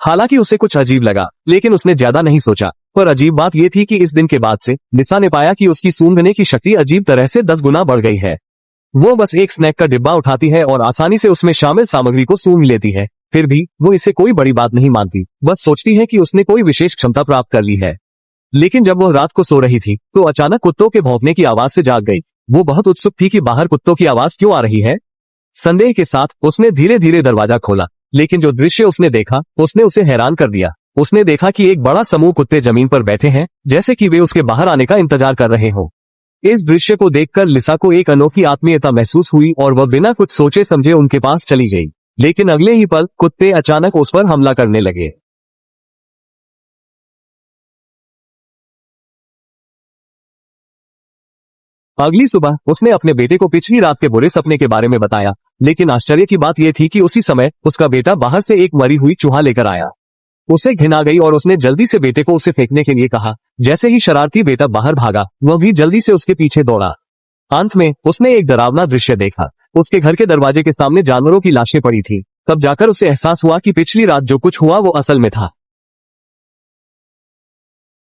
हालांकि उसे कुछ अजीब लगा, लेकिन उसने ज्यादा नहीं सोचा। पर अजीब बात यह थी कि इस दिन के बाद से लिसा ने पाया कि उसकी सूंघने की शक्ति अजीब तरह से 10 गुना बढ़ गई है। वो बस एक स्नैक का डिब्बा उठाती है और आसानी से उसमें शामिल सामग्री को सूंघ लेती है। फिर भी वो इसे कोई बड़ी बात नहीं मानती, बस सोचती है कि उसने कोई विशेष क्षमता प्राप्त कर ली है। लेकिन जब वो रात को सो रही थी तो अचानक कुत्तों के भौंकने की आवाज से जाग गई। वो बहुत उत्सुक थी कि बाहर कुत्तों की आवाज क्यों आ रही है। संदेह के साथ उसने धीरे धीरे दरवाजा खोला, लेकिन जो दृश्य उसने देखा उसने उसे हैरान कर दिया। उसने देखा कि एक बड़ा समूह कुत्ते जमीन पर बैठे हैं, जैसे कि वे उसके बाहर आने का इंतजार कर रहे हो। इस दृश्य को देखकर लिसा को एक अनोखी आत्मीयता महसूस हुई और वह बिना कुछ सोचे समझे उनके पास चली गई। लेकिन अगले ही पल कुत्ते अचानक उस पर हमला करने लगे। अगली सुबह उसने अपने बेटे को पिछली रात के बुरे सपने के बारे में बताया, लेकिन आश्चर्य की बात यह थी कि उसी समय उसका बेटा बाहर से एक मरी हुई चूहा लेकर आया। उसे घिन आ गई और उसने जल्दी से बेटे को उसे फेंकने के लिए कहा। जैसे ही शरारती बेटा बाहर भागा, वह भी जल्दी से उसके पीछे दौड़ा। अंत में उसने एक डरावना दृश्य देखा। उसके घर के दरवाजे के सामने जानवरों की लाशें पड़ी थी। तब जाकर उसे एहसास हुआ कि पिछली रात जो कुछ हुआ वो असल में था।